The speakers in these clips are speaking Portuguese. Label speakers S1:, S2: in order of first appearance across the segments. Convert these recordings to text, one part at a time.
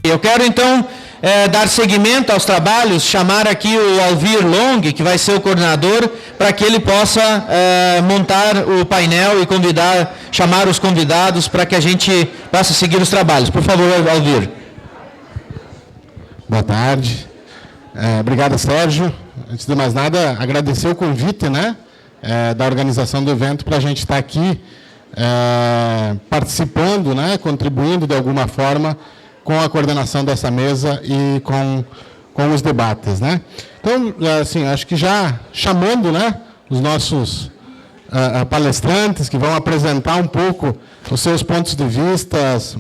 S1: Eu quero, então, dar seguimento aos trabalhos, chamar aqui o Alvir Long, que vai ser o coordenador, para que ele possa montar o painel e chamar os convidados para que a gente possa seguir os trabalhos. Por favor, Alvir.
S2: Boa tarde. Obrigado, Sérgio. Antes de mais nada, agradecer o convite, né, da organização do evento para a gente estar aqui participando, né, contribuindo de alguma forma com a coordenação dessa mesa e com os debates, né? Então, assim, acho que já chamando, né, os nossos palestrantes que vão apresentar um pouco os seus pontos de vista, as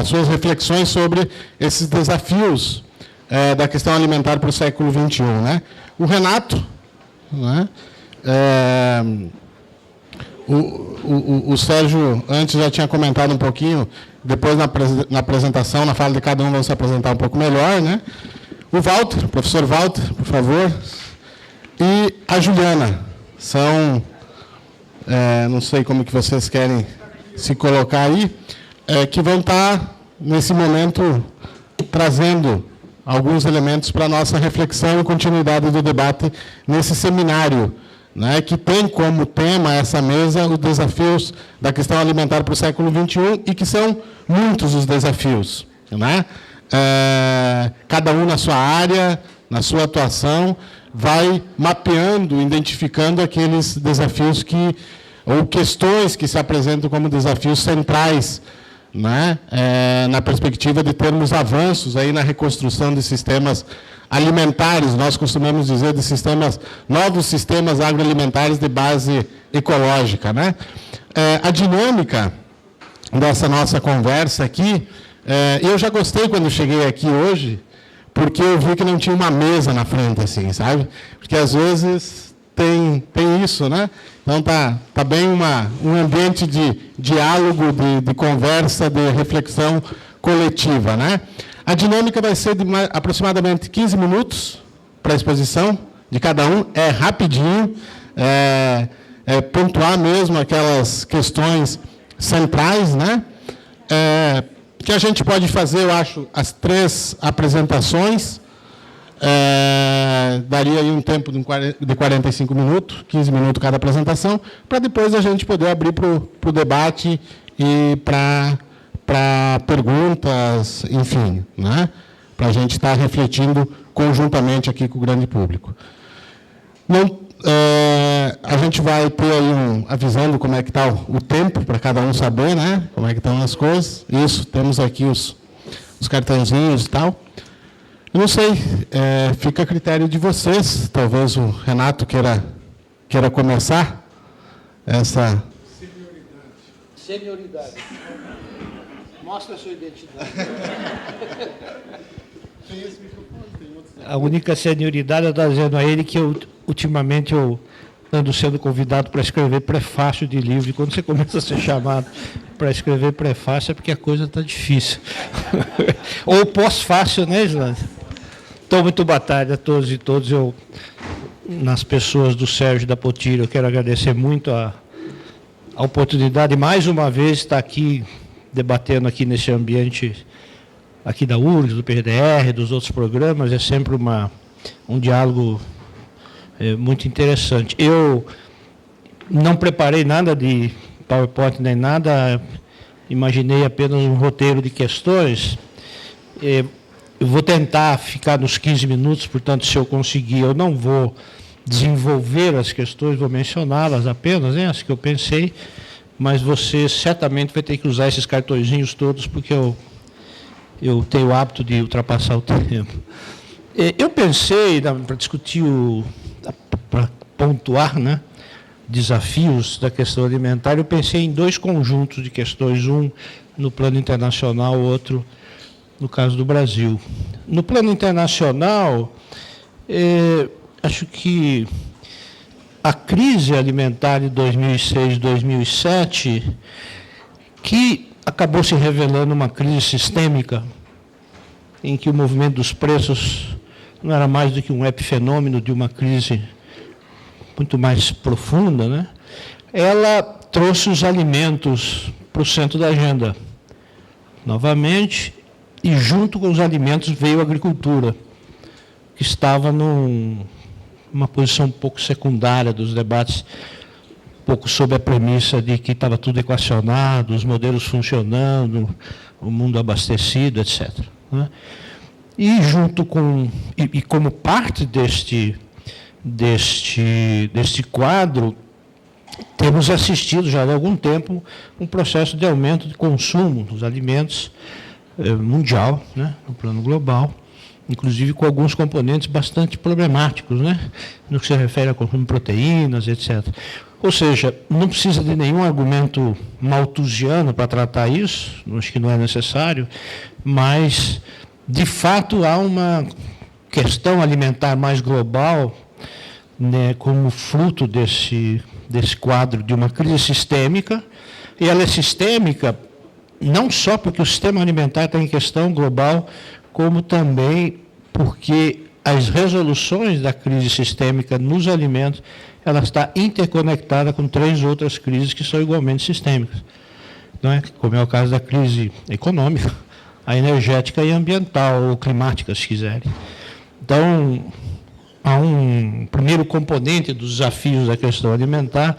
S2: suas reflexões sobre esses desafios da questão alimentar para o século XXI, né? O Renato, né? O Sérgio antes já tinha comentado um pouquinho, depois na apresentação, na fala de cada um, vamos se apresentar um pouco melhor, né? O Walter, o professor Walter, por favor, e a Juliana, são, não sei como que vocês querem se colocar aí, que vão estar, nesse momento, trazendo alguns elementos para a nossa reflexão e continuidade do debate nesse seminário, né, que tem como tema essa mesa os desafios da questão alimentar para o século XXI, e que são muitos os desafios, né? Cada um na sua área, na sua atuação, vai mapeando, identificando aqueles desafios ou questões que se apresentam como desafios centrais, né, na perspectiva de termos avanços aí na reconstrução de sistemas alimentares, nós costumamos dizer de novos sistemas agroalimentares de base ecológica, né? A dinâmica dessa nossa conversa aqui, eu já gostei quando cheguei aqui hoje, porque eu vi que não tinha uma mesa na frente, assim, sabe? Porque às vezes tem isso, né? Então tá bem um ambiente de diálogo, de conversa, de reflexão coletiva, né? A dinâmica vai ser de aproximadamente 15 minutos para a exposição de cada um, é rapidinho, pontuar mesmo aquelas questões centrais, né? Que a gente pode fazer, eu acho, as 3 apresentações, daria aí um tempo de 45 minutos, 15 minutos cada apresentação, para depois a gente poder abrir para o debate e para perguntas, enfim, né? Para a gente estar refletindo conjuntamente aqui com o grande público. A gente vai ter aí avisando como é que está o tempo, para cada um saber, né? Como é que estão as coisas. Isso, temos aqui os cartãozinhos e tal. Eu não sei, fica a critério de vocês. Talvez o Renato queira começar essa...
S3: Senioridade. Mostra a sua identidade. A única senioridade, eu estou dizendo a ele que ultimamente eu ando sendo convidado para escrever prefácio de livro, e quando você começa a ser chamado para escrever prefácio é porque a coisa está difícil. Ou pós-fácil, né, Islândia? Então, muito boa tarde a todos e todas. Nas pessoas do Sérgio e da Potira, eu quero agradecer muito a oportunidade de mais uma vez estar aqui debatendo aqui nesse ambiente aqui da URGS, do PRDR, dos outros programas. É sempre um diálogo muito interessante. Eu não preparei nada de PowerPoint nem nada, imaginei apenas um roteiro de questões. Eu vou tentar ficar nos 15 minutos, portanto, se eu conseguir, eu não vou desenvolver as questões, vou mencioná-las apenas, né, as que eu pensei, mas você certamente vai ter que usar esses cartõezinhos todos, porque eu eu tenho o hábito de ultrapassar o tempo. Eu pensei, para discutir, para pontuar, né, desafios da questão alimentar, eu pensei em dois conjuntos de questões, um no plano internacional, outro no caso do Brasil. No plano internacional, acho que a crise alimentar de 2006, 2007, que acabou se revelando uma crise sistêmica, em que o movimento dos preços não era mais do que um epifenômeno de uma crise muito mais profunda, né? Ela trouxe os alimentos para o centro da agenda, novamente, e junto com os alimentos veio a agricultura, que estava numa posição um pouco secundária dos debates, um pouco sob a premissa de que estava tudo equacionado, os modelos funcionando, o mundo abastecido, etc. Né? E junto com, e como parte deste quadro, temos assistido já há algum tempo um processo de aumento de consumo dos alimentos mundial, né, no plano global, inclusive com alguns componentes bastante problemáticos, né, no que se refere ao consumo de proteínas, etc. Ou seja, não precisa de nenhum argumento malthusiano para tratar isso, acho que não é necessário, mas, de fato, há uma questão alimentar mais global, né, como fruto desse quadro de uma crise sistêmica, e ela é sistêmica não só porque o sistema alimentar está em questão global, como também porque as resoluções da crise sistêmica nos alimentos, ela está interconectada com 3 outras crises que são igualmente sistêmicas, não é? Como é o caso da crise econômica, a energética e ambiental, ou climática, se quiserem. Então, há um primeiro componente dos desafios da questão alimentar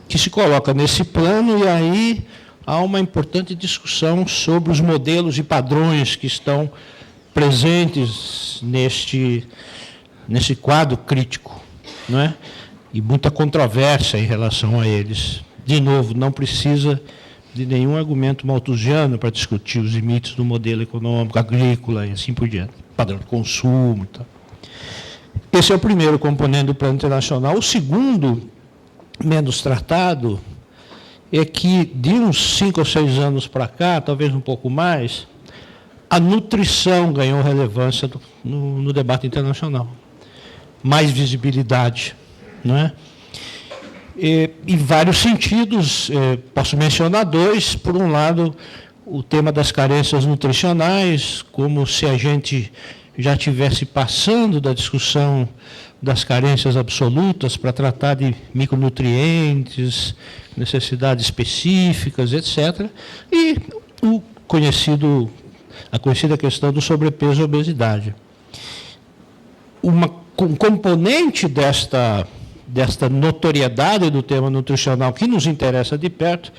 S3: que se coloca nesse plano, e aí há uma importante discussão sobre os modelos e padrões que estão presentes nesse quadro crítico, não é? E muita controvérsia em relação a eles. De novo, não precisa de nenhum argumento malthusiano para discutir os limites do modelo econômico, agrícola e assim por diante, padrão de consumo e tal. Esse é o primeiro componente do plano internacional. O segundo, menos tratado, é que de uns 5 ou 6 anos para cá, talvez um pouco mais, a nutrição ganhou relevância no debate internacional. Mais visibilidade, não é? Em vários sentidos, posso mencionar 2. Por um lado, o tema das carências nutricionais, como se a gente já estivesse passando da discussão das carências absolutas para tratar de micronutrientes, necessidades específicas, etc. E a conhecida questão do sobrepeso e obesidade. Um componente desta notoriedade do tema nutricional que nos interessa de perto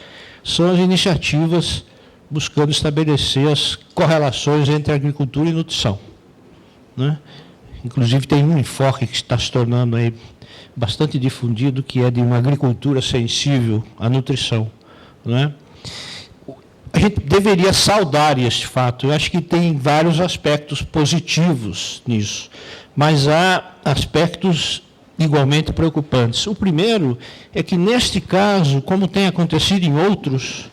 S3: são as iniciativas buscando estabelecer as correlações entre agricultura e nutrição, né? Inclusive, tem um enfoque que está se tornando aí bastante difundido, que é de uma agricultura sensível à nutrição, não é? A gente deveria saudar este fato. Eu acho que tem vários aspectos positivos nisso, mas há aspectos igualmente preocupantes. O primeiro é que, neste caso, como tem acontecido em outros,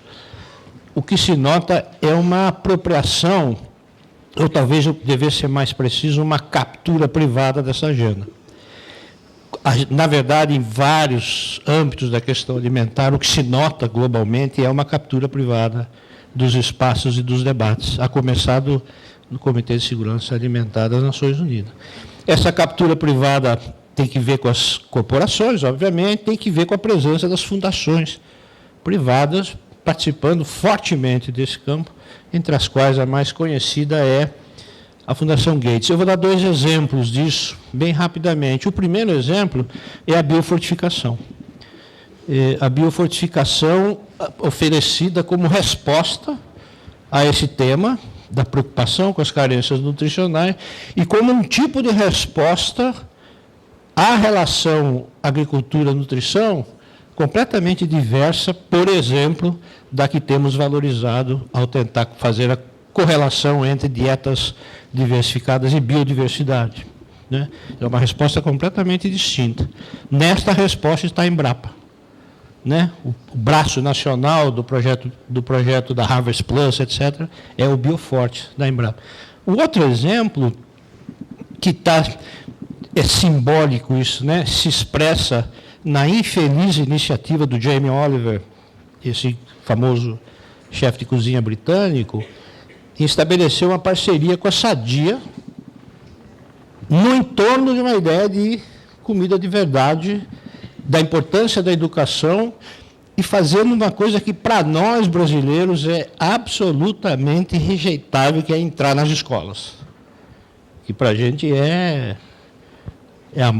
S3: o que se nota é uma apropriação, ou talvez eu devesse ser mais preciso, uma captura privada dessa agenda. Na verdade, em vários âmbitos da questão alimentar, o que se nota globalmente é uma captura privada dos espaços e dos debates, a começar no Comitê de Segurança Alimentar das Nações Unidas. Essa captura privada tem que ver com as corporações, obviamente, tem que ver com a presença das fundações privadas participando fortemente desse campo, entre as quais a mais conhecida é a Fundação Gates. Eu vou dar 2 exemplos disso, bem rapidamente. O primeiro exemplo é a biofortificação. A biofortificação oferecida como resposta a esse tema da preocupação com as carências nutricionais e como um tipo de resposta à relação agricultura-nutrição completamente diversa, por exemplo, da que temos valorizado ao tentar fazer a correlação entre dietas diversificadas e biodiversidade, né? É uma resposta completamente distinta. Nesta resposta está a Embrapa, né? O braço nacional do projeto da Harvest Plus, etc., é o Bioforte da Embrapa. O outro exemplo que é simbólico isso, né? Se expressa na infeliz iniciativa do Jamie Oliver, esse famoso chefe de cozinha britânico, em estabelecer uma parceria com a Sadia no entorno de uma ideia de comida de verdade, da importância da educação e fazendo uma coisa que para nós brasileiros é absolutamente rejeitável, que é entrar nas escolas. Que para a gente é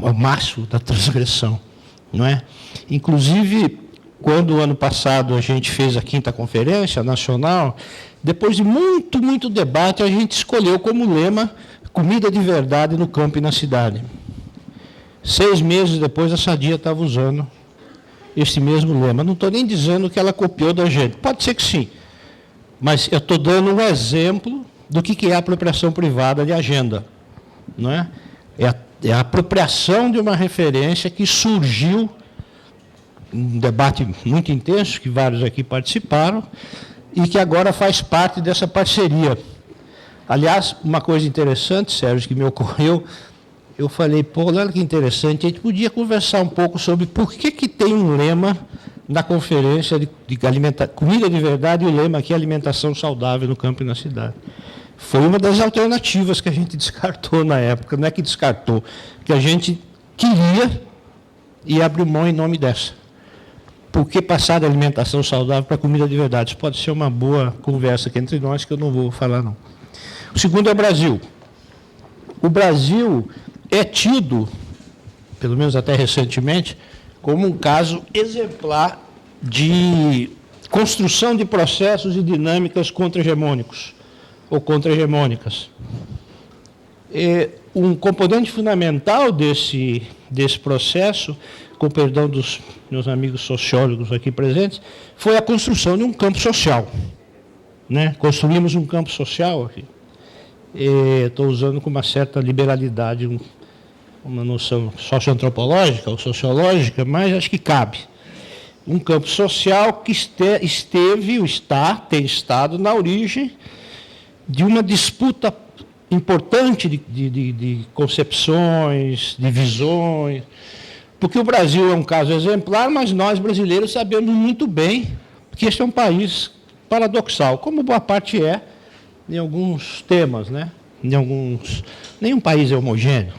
S3: o máximo da transgressão, não é? Inclusive, quando o ano passado a gente fez a 5ª Conferência Nacional, depois de muito debate, a gente escolheu como lema comida de verdade no campo e na cidade. 6 meses depois, a Sadia estava usando esse mesmo lema. Não estou nem dizendo que ela copiou da gente. Pode ser que sim. Mas eu estou dando um exemplo do que é a apropriação privada de agenda. Não é? É a apropriação de uma referência que surgiu, um debate muito intenso, que vários aqui participaram, e que agora faz parte dessa parceria. Aliás, uma coisa interessante, Sérgio, que me ocorreu, eu falei, pô, olha que interessante, a gente podia conversar um pouco sobre por que tem um lema na conferência de comida de verdade, e o lema aqui é alimentação saudável no campo e na cidade. Foi uma das alternativas que a gente descartou na época, não é que descartou, que a gente queria e abriu mão em nome dessa. Por que passar da alimentação saudável para a comida de verdade? Isso pode ser uma boa conversa aqui entre nós, que eu não vou falar, não. O segundo é o Brasil. O Brasil é tido, pelo menos até recentemente, como um caso exemplar de construção de processos e dinâmicas contra-hegemônicos ou contra-hegemônicas. Um componente fundamental desse processo, com perdão dos meus amigos sociólogos aqui presentes, foi a construção de um campo social, né? Construímos um campo social aqui. Estou usando com uma certa liberalidade uma noção socioantropológica ou sociológica, mas acho que cabe. Um campo social que tem estado na origem de uma disputa importante de concepções, de visões, porque o Brasil é um caso exemplar, mas nós brasileiros sabemos muito bem que este é um país paradoxal, como boa parte é em alguns temas, né? Nenhum país é homogêneo.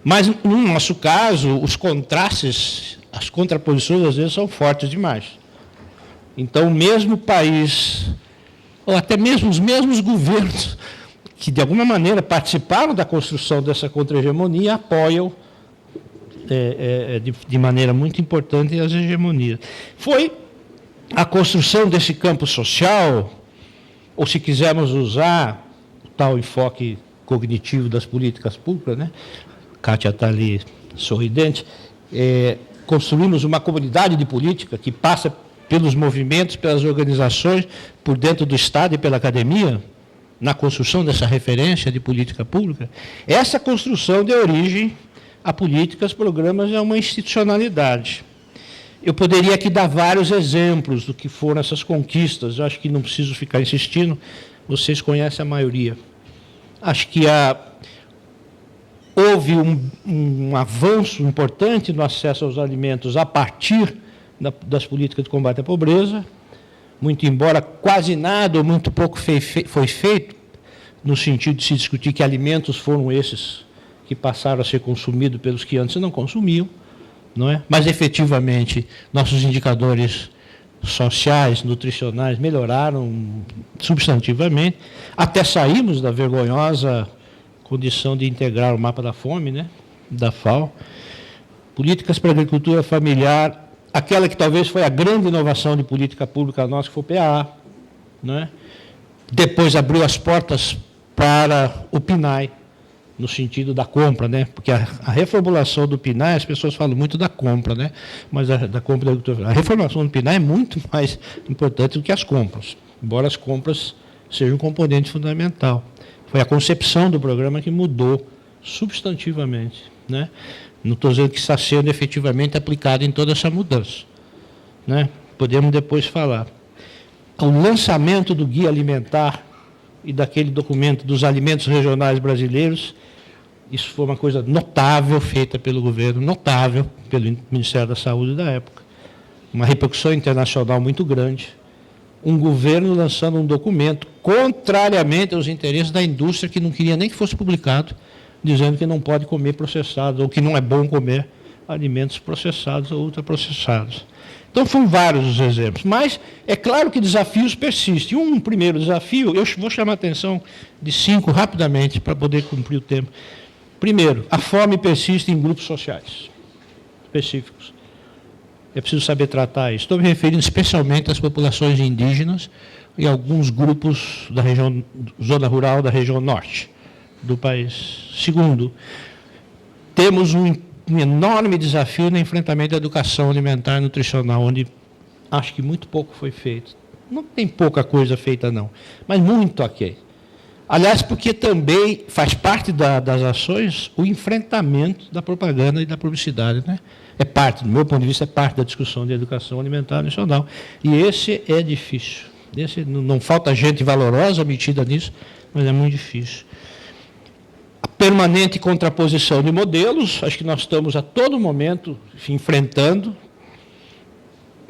S3: Mas, no nosso caso, os contrastes, as contraposições, às vezes, são fortes demais. Então, o mesmo país, ou até mesmo os mesmos governos, que, de alguma maneira, participaram da construção dessa contra-hegemonia, apoiam de maneira muito importante as hegemonias. Foi a construção desse campo social, ou se quisermos usar o tal enfoque cognitivo das políticas públicas, né? Kátia está ali sorridente, construímos uma comunidade de política que passa pelos movimentos, pelas organizações, por dentro do Estado e pela academia, na construção dessa referência de política pública. Essa construção deu origem a políticas, programas, é uma institucionalidade. Eu poderia aqui dar vários exemplos do que foram essas conquistas, eu acho que não preciso ficar insistindo, vocês conhecem a maioria. Acho que houve um avanço importante no acesso aos alimentos a partir das políticas de combate à pobreza, muito embora quase nada ou muito pouco foi feito, no sentido de se discutir que alimentos foram esses que passaram a ser consumidos pelos que antes não consumiam, não é? Mas, efetivamente, nossos indicadores sociais, nutricionais, melhoraram substantivamente, até saímos da vergonhosa condição de integrar o mapa da fome, né, da FAO. Políticas para a agricultura familiar, aquela que talvez foi a grande inovação de política pública nossa, que foi o PAA, né? Depois abriu as portas para o PNAE, no sentido da compra, né? Porque a reformulação do PNAE, as pessoas falam muito da compra, né? Mas da compra da agricultura. A reformulação do PNAE é muito mais importante do que as compras, embora as compras seja um componente fundamental. Foi a concepção do programa que mudou substantivamente, né? Não estou dizendo que está sendo efetivamente aplicado em toda essa mudança, né? Podemos depois falar. O lançamento do Guia Alimentar e daquele documento dos alimentos regionais brasileiros, isso foi uma coisa notável feita pelo governo, notável pelo Ministério da Saúde da época. Uma repercussão internacional muito grande. Um governo lançando um documento contrariamente aos interesses da indústria, que não queria nem que fosse publicado, dizendo que não pode comer processados, ou que não é bom comer alimentos processados ou ultraprocessados. Então, foram vários os exemplos. Mas é claro que desafios persistem. Um primeiro desafio, eu vou chamar a atenção de 5 rapidamente, para poder cumprir o tempo. Primeiro, a fome persiste em grupos sociais específicos. É preciso saber tratar isso. Estou me referindo especialmente às populações indígenas e alguns grupos da região, zona rural da região norte do país. Segundo, temos um enorme desafio no enfrentamento da educação alimentar e nutricional, onde acho que muito pouco foi feito. Não tem pouca coisa feita, não, mas muito aqui. Aliás, porque também faz parte das ações o enfrentamento da propaganda e da publicidade, né? É parte, do meu ponto de vista, é parte da discussão de educação alimentar e nutricional. E esse é difícil. Esse, não falta gente valorosa metida nisso, mas é muito difícil. A permanente contraposição de modelos, acho que nós estamos a todo momento enfrentando.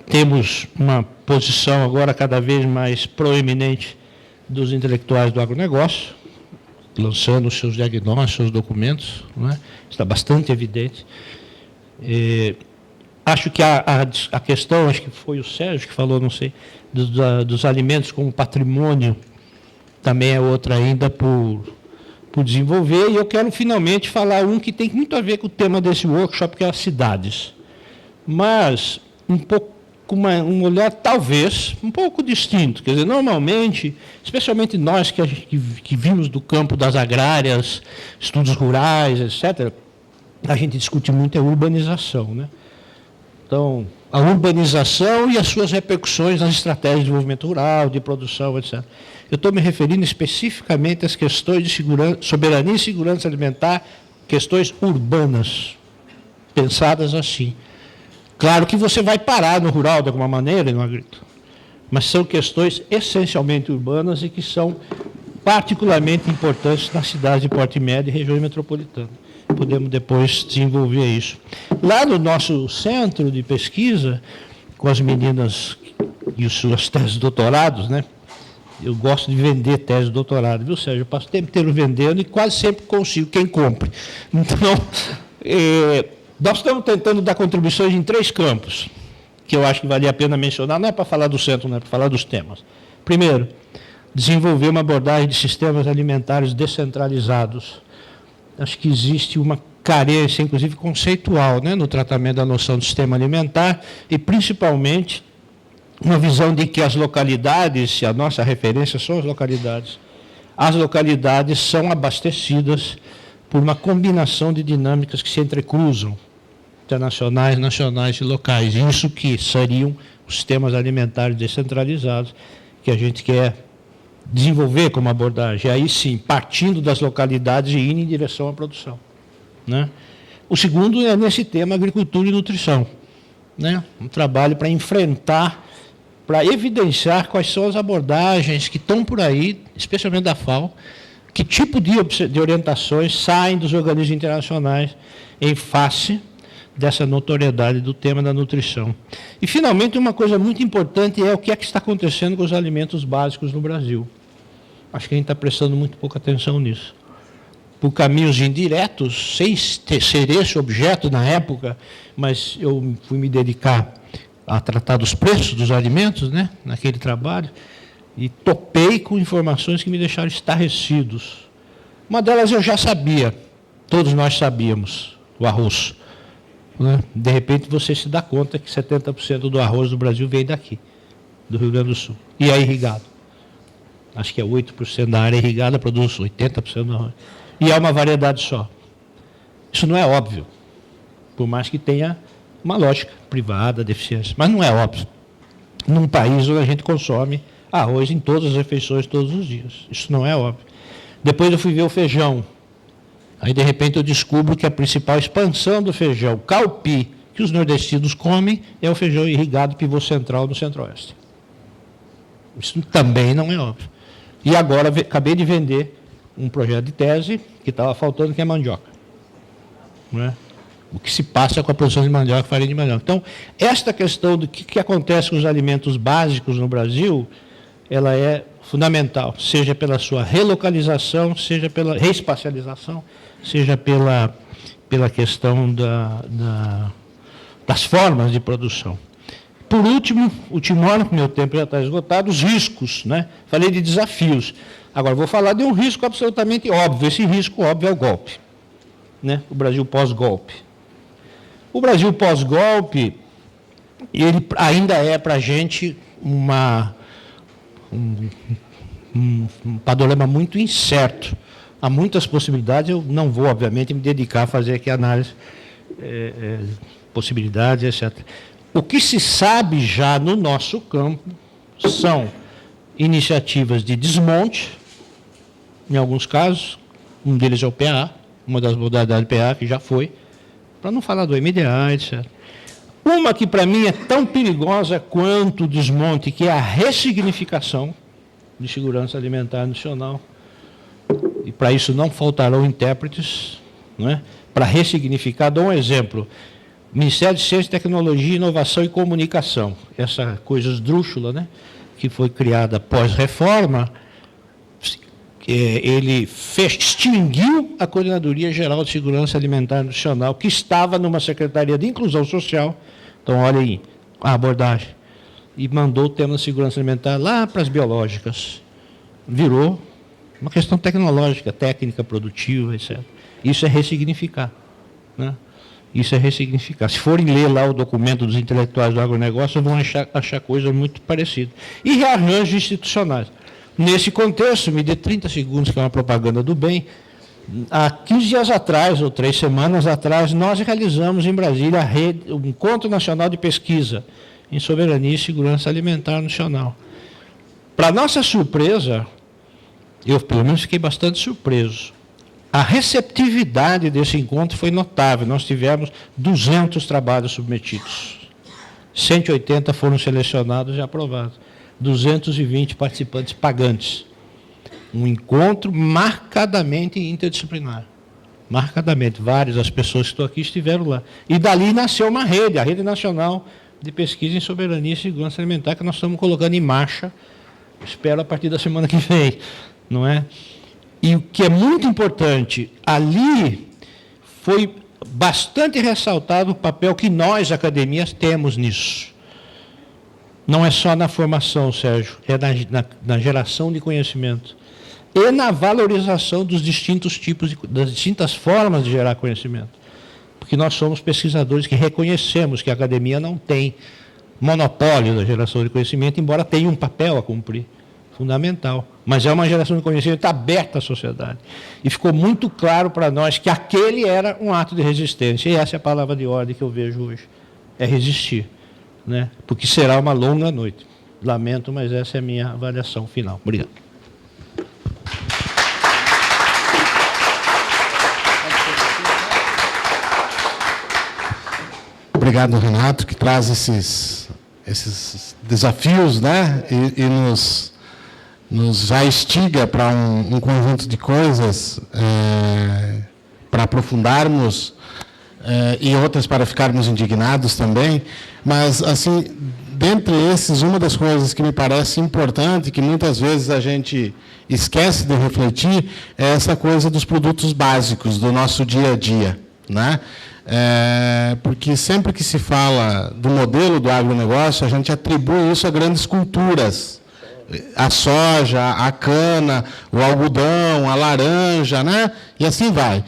S3: Temos uma posição agora cada vez mais proeminente dos intelectuais do agronegócio, lançando os seus diagnósticos, seus documentos, não é? Está bastante evidente. Acho que a questão, acho que foi o Sérgio que falou, não sei, dos alimentos como patrimônio, também é outra ainda por desenvolver, e eu quero finalmente falar um que tem muito a ver com o tema desse workshop, que é as cidades. Mas um pouco com um olhar, talvez, um pouco distinto. Quer dizer, normalmente, especialmente nós que vimos do campo das agrárias, estudos rurais, etc., a gente discute muito a urbanização, né? Então, a urbanização e as suas repercussões nas estratégias de desenvolvimento rural, de produção, etc. Eu estou me referindo especificamente às questões de soberania e segurança alimentar, questões urbanas, pensadas assim. Claro que você vai parar no rural de alguma maneira e no agrícola, mas são questões essencialmente urbanas e que são particularmente importantes nas cidades de porte médio e regiões metropolitanas. Podemos depois desenvolver isso. Lá no nosso centro de pesquisa, com as meninas e as suas teses de doutorados, né? Eu gosto de vender tese de doutorado, viu, Sérgio? Eu passo o tempo inteiro vendendo e quase sempre consigo quem compre. Então, nós estamos tentando dar contribuições em 3 campos, que eu acho que valia a pena mencionar, não é para falar do centro, não é para falar dos temas. Primeiro, desenvolver uma abordagem de sistemas alimentares descentralizados. Acho que existe uma carência, inclusive conceitual, né, no tratamento da noção do sistema alimentar, e principalmente uma visão de que as localidades, a nossa referência são as localidades são abastecidas por uma combinação de dinâmicas que se entrecruzam, internacionais, nacionais e locais. Isso que seriam os sistemas alimentares descentralizados, que a gente quer desenvolver como abordagem. Aí sim, partindo das localidades e indo em direção à produção, né? O segundo é nesse tema agricultura e nutrição, né? Um trabalho para enfrentar, para evidenciar quais são as abordagens que estão por aí, especialmente da FAO, que tipo de orientações saem dos organismos internacionais em face dessa notoriedade do tema da nutrição. E, finalmente, uma coisa muito importante é o que está acontecendo com os alimentos básicos no Brasil. Acho que a gente está prestando muito pouca atenção nisso. Por caminhos indiretos, sem ser esse objeto na época, mas eu fui me dedicar a tratar dos preços dos alimentos, né, naquele trabalho, e topei com informações que me deixaram estarrecidos. Uma delas eu já sabia, todos nós sabíamos, o arroz, né? De repente você se dá conta que 70% do arroz do Brasil vem daqui, do Rio Grande do Sul, e é irrigado. Acho que é 8% da área irrigada produz 80% do arroz. E é uma variedade só. Isso não é óbvio, por mais que tenha uma lógica privada, deficiência, mas não é óbvio. Num país onde a gente consome arroz em todas as refeições, todos os dias. Isso não é óbvio. Depois eu fui ver o feijão. Aí, de repente, eu descubro que a principal expansão do feijão, calpi, que os nordestinos comem, é o feijão irrigado pivô central no centro-oeste. Isso também não é óbvio. E agora, acabei de vender um projeto de tese que estava faltando, que é mandioca. Não é? O que se passa com a produção de mandioca, farinha de mandioca. Então, esta questão do que acontece com os alimentos básicos no Brasil, ela é fundamental, seja pela sua relocalização, seja pela reespacialização, seja pela questão das formas de produção. Por último, meu tempo já está esgotado, os riscos, né? Falei de desafios. Agora, vou falar de um risco absolutamente óbvio. Esse risco óbvio é o golpe, né? O Brasil pós-golpe. O Brasil pós-golpe, ele ainda é para a gente um panorama muito incerto. Há muitas possibilidades, eu não vou, obviamente, me dedicar a fazer aqui análise, possibilidades, etc. O que se sabe já no nosso campo são iniciativas de desmonte, em alguns casos, um deles é o PA, uma das modalidades do PA, que já foi, para não falar do MDA, etc. Uma que, para mim, é tão perigosa quanto o desmonte, que é a ressignificação de segurança alimentar nacional. E para isso não faltarão intérpretes, não é? Para ressignificar. Dou um exemplo. Ministério de Ciência, Tecnologia, Inovação e Comunicação. Essa coisa esdrúxula, né? Que foi criada pós-reforma, ele extinguiu a Coordenadoria Geral de Segurança Alimentar Nacional, que estava numa Secretaria de Inclusão Social. Então, olha aí a abordagem. E mandou o tema da segurança alimentar lá para as biológicas. Virou uma questão tecnológica, técnica, produtiva, etc. Isso é ressignificar, né? Isso é ressignificar. Se forem ler lá o documento dos intelectuais do agronegócio, vão achar coisas muito parecidas. E rearranjos institucionais. Nesse contexto, me dê 30 segundos, que é uma propaganda do bem. Há 15 dias atrás, ou 3 semanas atrás, nós realizamos em Brasília o Encontro Nacional de Pesquisa em Soberania e Segurança Alimentar Nacional. Para nossa surpresa, eu pelo menos fiquei bastante surpreso. A receptividade desse encontro foi notável. Nós tivemos 200 trabalhos submetidos. 180 foram selecionados e aprovados. 220 participantes pagantes. Um encontro marcadamente interdisciplinar. Marcadamente. Várias das pessoas que estão aqui estiveram lá. E dali nasceu uma rede, a Rede Nacional de Pesquisa em Soberania e Segurança Alimentar, que nós estamos colocando em marcha, espero a partir da semana que vem. Não é? E o que é muito importante, ali foi bastante ressaltado o papel que nós, academias, temos nisso. Não é só na formação, Sérgio, é na geração de conhecimento e na valorização dos distintos tipos, das distintas formas de gerar conhecimento. Porque nós somos pesquisadores que reconhecemos que a academia não tem monopólio da geração de conhecimento, embora tenha um papel a cumprir, fundamental. Mas é uma geração de conhecimento aberta à sociedade. E ficou muito claro para nós que aquele era um ato de resistência. E essa é a palavra de ordem que eu vejo hoje. É resistir, né? Porque será uma longa noite. Lamento, mas essa é a minha avaliação final. Obrigado.
S2: Obrigado, Renato, que traz esses desafios, né? E nos já instiga para um conjunto de coisas para aprofundarmos e outras para ficarmos indignados também. Mas, assim, dentre esses, uma das coisas que me parece importante, que muitas vezes a gente esquece de refletir, é essa coisa dos produtos básicos do nosso dia a dia, né? Porque sempre que se fala do modelo do agronegócio, a gente atribui isso a grandes culturas. A soja, a cana, o algodão, a laranja, né? E assim vai.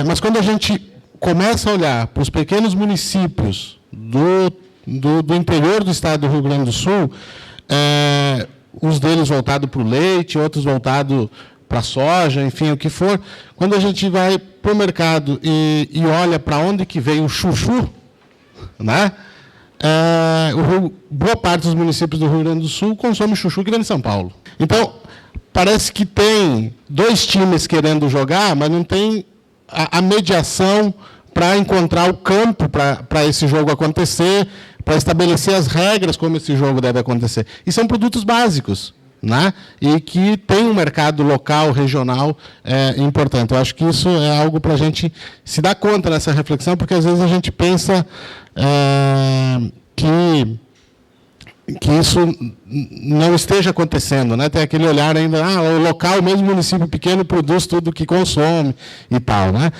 S2: Mas quando a gente começa a olhar para os pequenos municípios do interior do estado do Rio Grande do Sul, uns deles voltados para o leite, outros voltados para a soja, enfim, o que for, quando a gente vai para o mercado e olha para onde que veio o chuchu, né? boa parte dos municípios do Rio Grande do Sul consome chuchu que vem de São Paulo. Então, parece que tem 2 times querendo jogar, mas não tem a mediação para encontrar o campo para esse jogo acontecer, para estabelecer as regras como esse jogo deve acontecer. E são produtos básicos, né? E que tem um mercado local, regional importante. Eu acho que isso é algo para a gente se dar conta nessa reflexão, porque às vezes a gente pensa que isso não esteja acontecendo, né? Tem aquele olhar ainda, o local, mesmo município pequeno, produz tudo que consome e tal, né?